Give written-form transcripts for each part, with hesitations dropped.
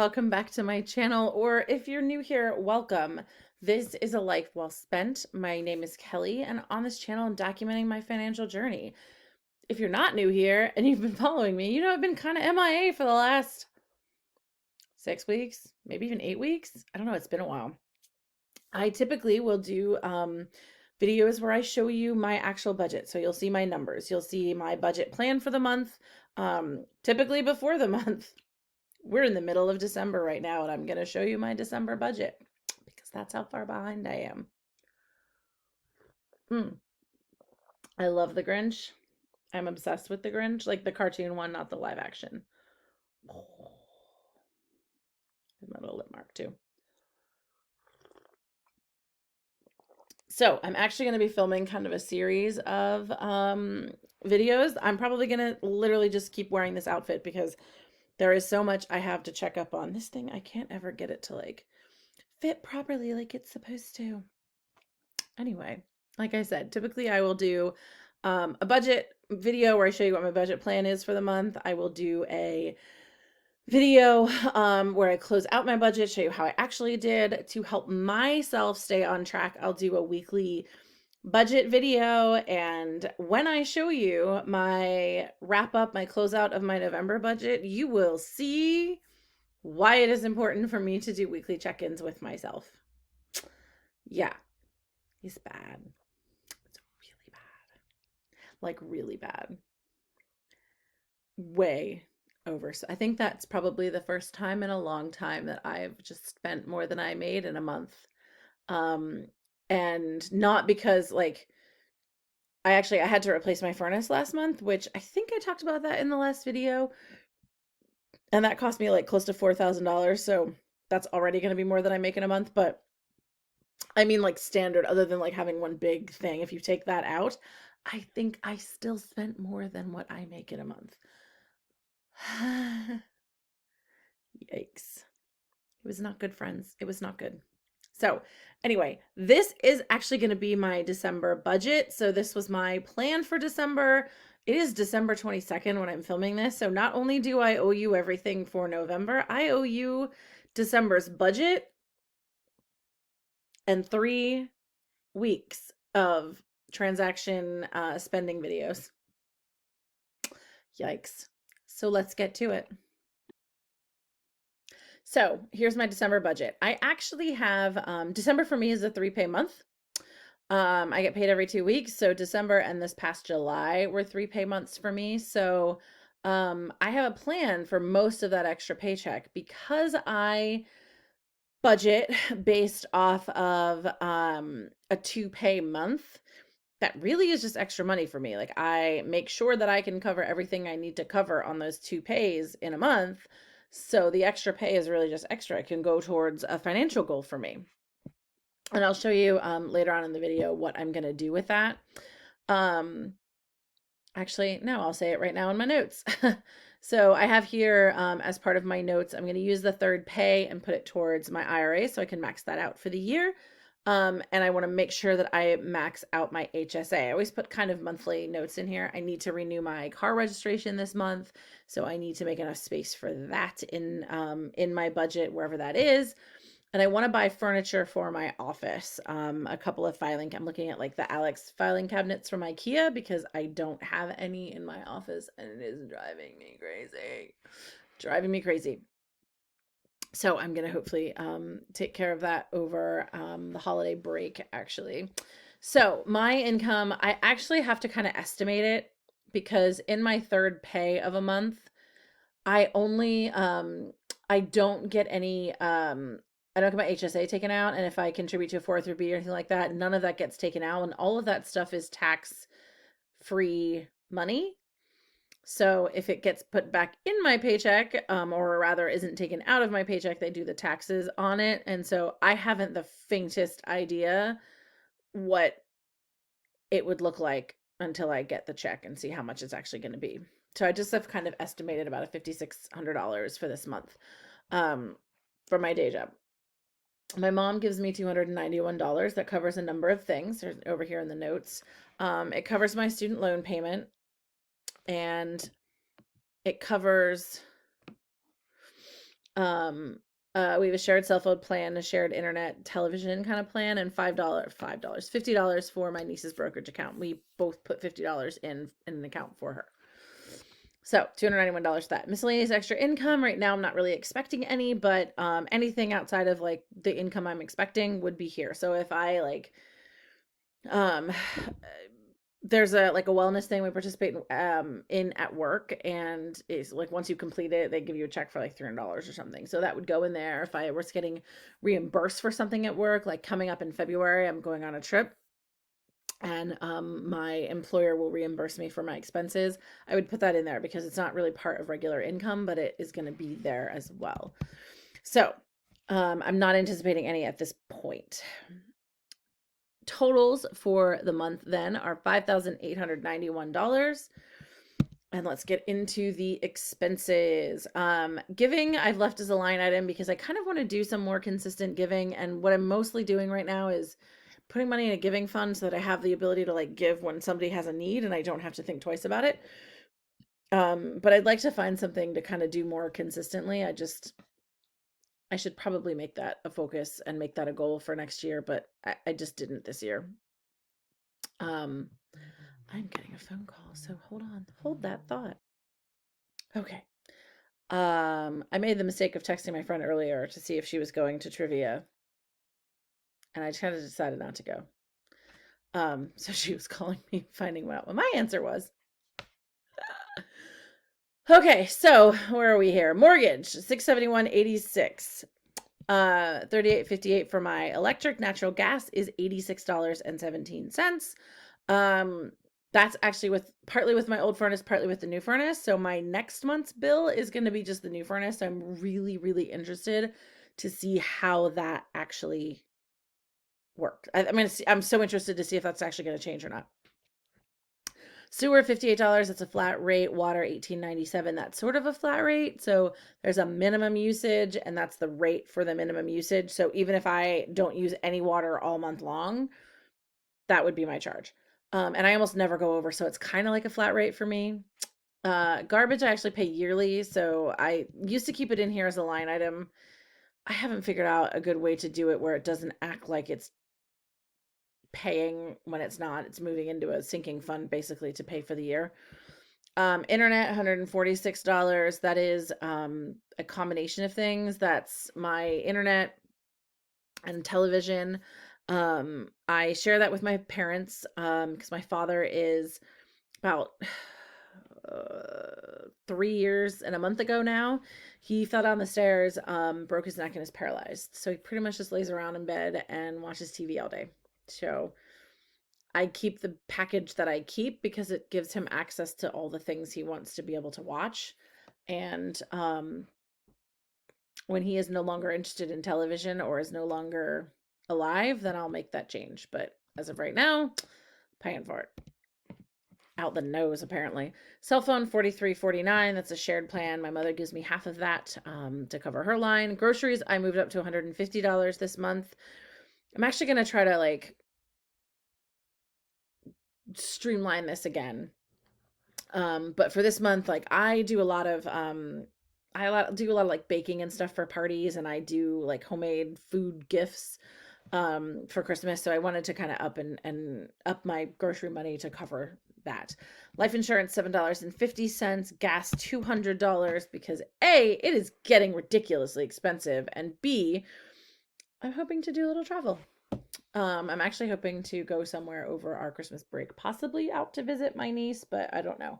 welcome back to my channel, or if you're new here, welcome. This is a life well spent. My name is Kelly, and on this channel, I'm documenting my financial journey. If you're not new here and you've been following me, you know I've been kind of MIA for the last 6 weeks, maybe even 8 weeks. I don't know, it's been a while. I typically will do videos where I show you my actual budget. So you'll see my numbers. You'll see my budget plan for the month, typically before the month. We're in the middle of December right now, and I'm going to show you my December budget because that's how far behind I am. I love the Grinch. I'm obsessed with the Grinch, like the cartoon one, not the live action. Oh, my little lip mark too. So I'm actually going to be filming kind of a series of videos. I'm probably going to literally just keep wearing this outfit because there is so much I have to check up on. This thing, I can't ever get it to like fit properly like it's supposed to. Anyway, like I said, typically I will do a budget video where I show you what my budget plan is for the month. I will do a video where I close out my budget, show you how I actually did. To help myself stay on track, I'll do a weekly budget video, and when I show you my wrap up, my closeout of my November budget, you will see why it is important for me to do weekly check-ins with myself. Yeah, it's bad. It's really bad. Like really bad. Way over. So I think that's probably the first time in a long time that I've just spent more than I made in a month. And not because like I had to replace my furnace last month, which I think I talked about that in the last video. And that cost me like close to $4,000. So that's already going to be more than I make in a month. But I mean, like standard, other than like having one big thing, if you take that out, I think I still spent more than what I make in a month. Yikes. It was not good, friends. It was not good. So anyway, this is actually going to be my December budget. So this was my plan for December. It is December 22nd when I'm filming this. So not only do I owe you everything for November, I owe you December's budget and 3 weeks of transaction spending videos. Yikes. So let's get to it. So here's my December budget. I actually have, December for me is a 3-pay month. I get paid every 2 weeks. So December and this past July were 3-pay months for me. So I have a plan for most of that extra paycheck because I budget based off of a 2-pay month. That really is just extra money for me. Like I make sure that I can cover everything I need to cover on those 2 pays in a month. So the extra pay is really just extra. It can go towards a financial goal for me. And I'll show you later on in the video what I'm going to do with that. Actually, no, I'll say it right now in my notes. So I have here as part of my notes, I'm going to use the 3rd pay and put it towards my IRA so I can max that out for the year. And I want to make sure that I max out my HSA. I always put kind of monthly notes in here. I need to renew my car registration this month, so I need to make enough space for that in my budget, wherever that is. And I want to buy furniture for my office. A couple of I'm looking at like the Alex filing cabinets from IKEA because I don't have any in my office and it is driving me crazy. Driving me crazy. So I'm going to hopefully take care of that over the holiday break, actually. So my income, I actually have to kind of estimate it because in my 3rd pay of a month, I only, I don't get any, I don't get my HSA taken out. And if I contribute to a 403B or anything like that, none of that gets taken out. And all of that stuff is tax-free money. So if it gets put back in my paycheck, or rather isn't taken out of my paycheck, they do the taxes on it. And so I haven't the faintest idea what it would look like until I get the check and see how much it's actually going to be. So I just have kind of estimated about a $5,600 for this month for my day job. My mom gives me $291. That covers a number of things. There's over here in the notes. It covers my student loan payment, and it covers Um, we have a shared cell phone plan, a shared internet television kind of plan, and $5, $50 for my niece's brokerage account. We both put $50 in an account for her. So $291 for that. Miscellaneous extra income. Right now, I'm not really expecting any, but anything outside of like the income I'm expecting would be here. So if I like um there's a like a wellness thing we participate in at work, and it's like once you complete it they give you a check for like $300 or something, so that would go in there. If I was getting reimbursed for something at work, like coming up in February I'm going on a trip, and my employer will reimburse me for my expenses, I would put that in there because it's not really part of regular income, but it is going to be there as well. So I'm not anticipating any at this point. Totals for the month then are $5,891. And let's get into the expenses. Giving, I've left as a line item because I kind of want to do some more consistent giving. And what I'm mostly doing right now is putting money in a giving fund so that I have the ability to like give when somebody has a need and I don't have to think twice about it. But I'd like to find something to kind of do more consistently. I should probably make that a focus and make that a goal for next year, but I just didn't this year. I'm getting a phone call, so hold on. Hold that thought. Okay. I made the mistake of texting my friend earlier to see if she was going to trivia, and I kind of decided not to go. So she was calling me, finding out what my answer was. Okay, so where are we here? Mortgage, $671.86. 38.58 for my electric. Natural gas is $86.17. That's actually with partly with my old furnace, partly with the new furnace. So my next month's bill is going to be just the new furnace. So I'm really, really interested to see how that actually worked. I'm so interested to see if that's actually going to change or not. Sewer $58, that's a flat rate. Water $18.97, that's sort of a flat rate. So there's a minimum usage, and that's the rate for the minimum usage. So even if I don't use any water all month long, that would be my charge. And I almost never go over, so it's kind of like a flat rate for me. Garbage I actually pay yearly, so I used to keep it in here as a line item. I haven't figured out a good way to do it where it doesn't act like it's paying when it's not. It's moving into a sinking fund basically to pay for the year. Internet, $146. That is a combination of things. That's my internet and television. I share that with my parents because my father is about 3 years and a month ago now. He fell down the stairs, broke his neck, and is paralyzed. So he pretty much just lays around in bed and watches TV all day. So I keep the package that I keep because it gives him access to all the things he wants to be able to watch. And when he is no longer interested in television or is no longer alive, then I'll make that change. But as of right now, paying for it. Out the nose, apparently. Cell phone, $43.49. That's a shared plan. My mother gives me half of that to cover her line. Groceries, I moved up to $150 this month. I'm actually going to try to like streamline this again. But for this month, like I do a lot of like baking and stuff for parties, and I do like homemade food gifts for Christmas. So I wanted to kind of and up my grocery money to cover that. Life insurance, $7.50. Gas, $200, because A, it is getting ridiculously expensive, and B, I'm hoping to do a little travel. I'm actually hoping to go somewhere over our Christmas break, possibly out to visit my niece, but I don't know.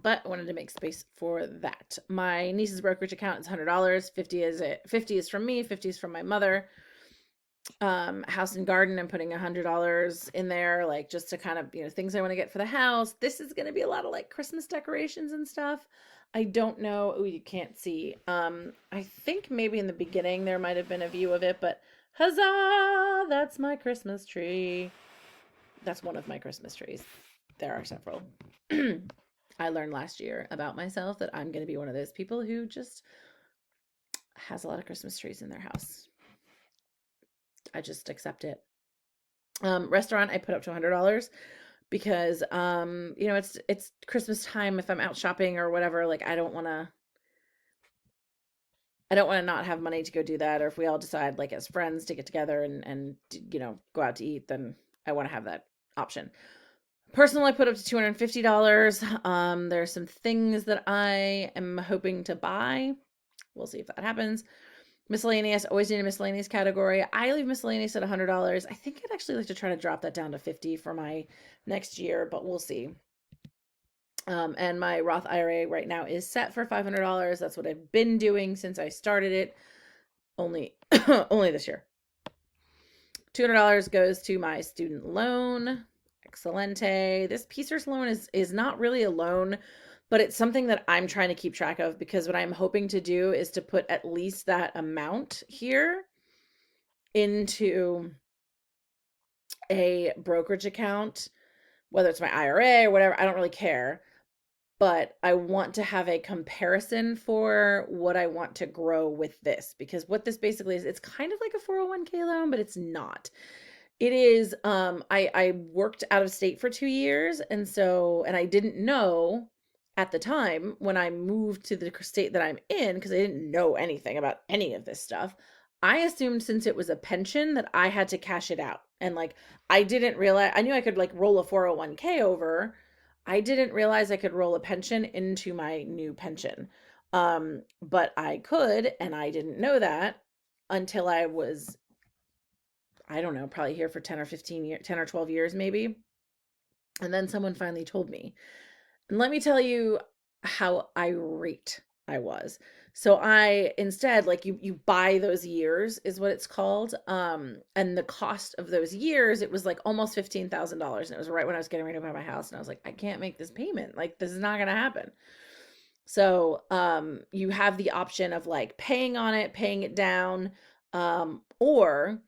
But I wanted to make space for that. My niece's brokerage account is $100. 50 is from me, 50 is from my mother. House and garden, I'm putting $100 in there, like just to kind of, things I want to get for the house. This is going to be a lot of like Christmas decorations and stuff. I don't know. Oh, you can't see. I think maybe in the beginning there might have been a view of it, but huzzah! That's my Christmas tree. That's one of my Christmas trees. There are several. I learned last year about myself that I'm going to be one of those people who just has a lot of Christmas trees in their house. I just accept it. Restaurant, I put up to $100 because it's Christmas time. If I'm out shopping or whatever, like I don't want to I don't want to not have money to go do that. Or if we all decide, like, as friends to get together and go out to eat, then I want to have that option. Personal, I put up to $250. There's some things that I am hoping to buy. We'll see if that happens. Miscellaneous, always need a miscellaneous category. I leave miscellaneous at $100. I think I'd actually like to try to drop that down to 50 for my next year, but we'll see. And my Roth IRA right now is set for $500. That's what I've been doing since I started it. Only only this year. $200 goes to my student loan. Excelente. This PCERS loan is not really a loan, but it's something that I'm trying to keep track of, because what I'm hoping to do is to put at least that amount here into a brokerage account, whether it's my IRA or whatever. I don't really care, but I want to have a comparison for what I want to grow with this, because what this basically is, it's kind of like a 401k loan, but it's not. It is, I worked out of state for 2 years, and I didn't know at the time when I moved to the state that I'm in, because I didn't know anything about any of this stuff. I assumed since it was a pension that I had to cash it out. And like, I didn't realize, I knew I could like roll a 401k over. I didn't realize I could roll a pension into my new pension. But I could, and I didn't know that until I was, I don't know, probably here for 10 or 15 years, 10 or 12 years maybe. And then someone finally told me. And let me tell you how irate I was. So I instead, like, you buy those years is what it's called. And the cost of those years, it was like almost $15,000. And it was right when I was getting ready to buy my house. And I was like, I can't make this payment. Like, this is not gonna happen. So you have the option of like paying on it, paying it down, or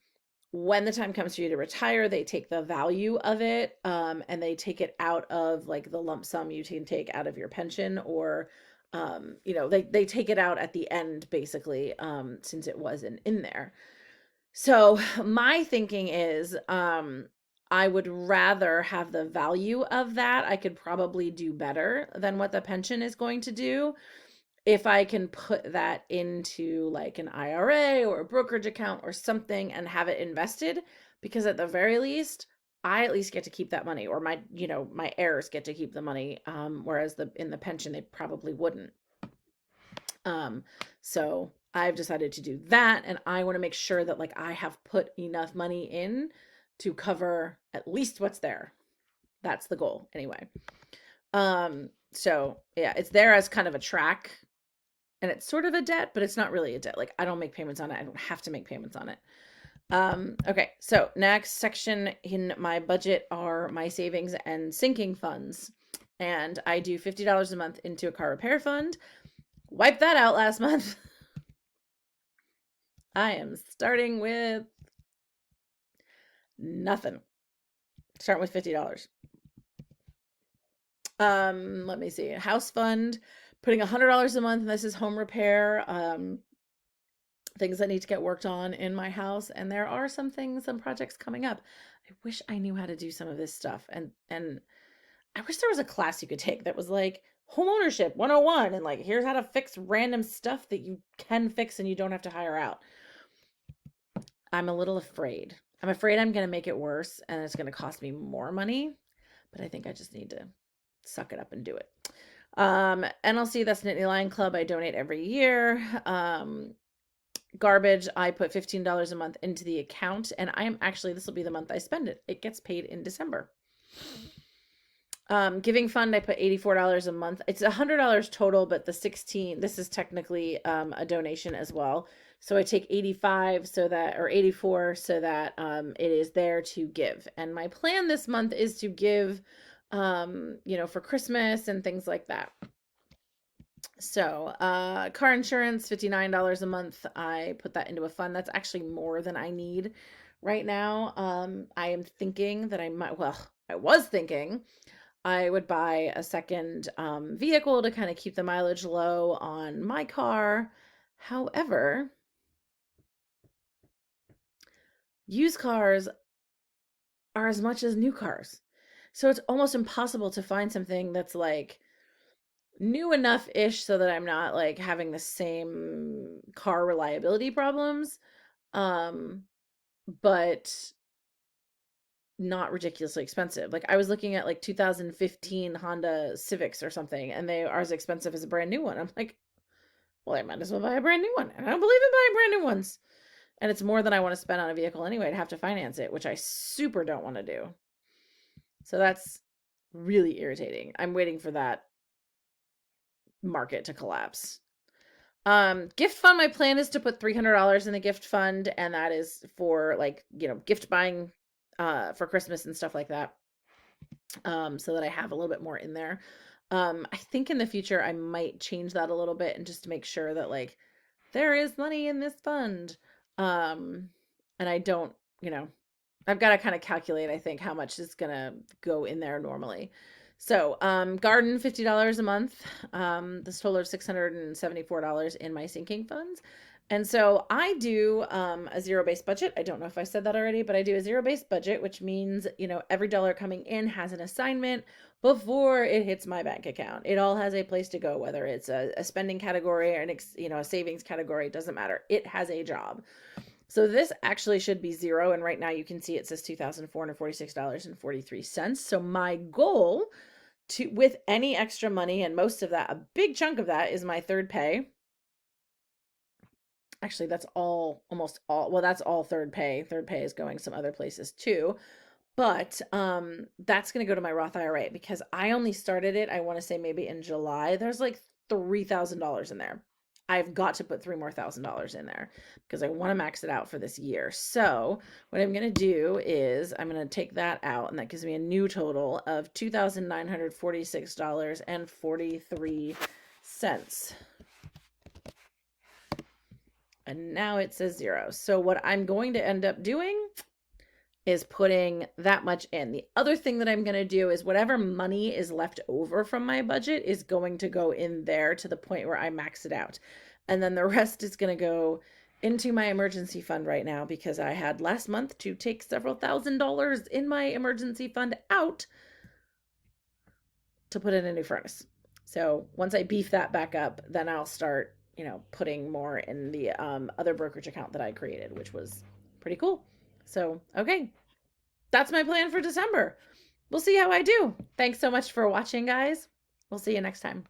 when the time comes for you to retire, they take the value of it, and they take it out of like the lump sum you can take out of your pension, or they take it out at the end basically, since it wasn't in there. So my thinking is, I would rather have the value of that. I could probably do better than what the pension is going to do if I can put that into like an IRA or a brokerage account or something and have it invested, because at the very least, I at least get to keep that money, or my heirs get to keep the money. Whereas in the pension, they probably wouldn't. So I've decided to do that, and I want to make sure that like I have put enough money in to cover at least what's there. That's the goal anyway. So yeah, it's there as kind of a track, and it's sort of a debt, but it's not really a debt. Like, I don't make payments on it. I don't have to make payments on it. Okay, so next section in my budget are my savings and sinking funds. And I do $50 a month into a car repair fund. Wipe that out last month. I am starting with nothing. Starting with $50. Let me see. House fund, putting $100 a month, and this is home repair. Things that need to get worked on in my house, and there are some projects coming up. I wish I knew how to do some of this stuff, and I wish there was a class you could take that was like home ownership 101, and like, here's how to fix random stuff that you can fix and you don't have to hire out. I'm a little afraid. I'm afraid I'm going to make it worse, and it's going to cost me more money, but I think I just need to suck it up and do it. NLC, that's Nittany Lion Club, I donate every year. Garbage, I put $15 a month into the account, and this will be the month I spend it. It gets paid in December. Giving fund, I put $84 a month. It's $100 total, but this is technically a donation as well. So I take 85 or 84 so that it is there to give. And my plan this month is to give for Christmas and things like that. So car insurance, $59 a month. I put that into a fund. That's actually more than I need right now. I am thinking that I was thinking I would buy a second vehicle to kind of keep the mileage low on my car. However, used cars are as much as new cars. So it's almost impossible to find something that's like new enough-ish so that I'm not like having the same car reliability problems. Um, but not ridiculously expensive. Like I was looking at like 2015 Honda Civics or something, and they are as expensive as a brand new one. I'm like, well, I might as well buy a brand new one. And I don't believe in buying brand new ones. And it's more than I want to spend on a vehicle anyway to have to finance it, which I super don't want to do. So that's really irritating. I'm waiting for that market to collapse. Gift fund, my plan is to put $300 in the gift fund, and that is for like, gift buying for Christmas and stuff like that. So that I have a little bit more in there. I think in the future I might change that a little bit and just to make sure that like there is money in this fund. Um, and I don't, you know, I've got to kind of calculate, I think, how much is gonna go in there normally. So, garden $50 a month. This total of $674 in my sinking funds. And so I do a zero-based budget. I don't know if I said that already, but I do a zero-based budget, which means, every dollar coming in has an assignment before it hits my bank account. It all has a place to go, whether it's a spending category or a savings category, it doesn't matter. It has a job. So this actually should be zero. And right now you can see it says $2,446.43. So my goal with any extra money, and most of that, a big chunk of that is my third pay. Actually, that's almost all. Well, that's all third pay. Third pay is going some other places too. But that's going to go to my Roth IRA because I only started it, I want to say maybe in July. There's like $3,000 in there. I've got to put $3,000 more in there because I want to max it out for this year. So what I'm going to do is I'm going to take that out, and that gives me a new total of $2,946.43. And now it says zero. So what I'm going to end up doing is putting that much in. The other thing that I'm going to do is whatever money is left over from my budget is going to go in there to the point where I max it out. And then the rest is going to go into my emergency fund right now because I had last month to take several $1,000s in my emergency fund out to put in a new furnace. So once I beef that back up, then I'll start, putting more in the other brokerage account that I created, which was pretty cool. So, okay, that's my plan for December. We'll see how I do. Thanks so much for watching, guys. We'll see you next time.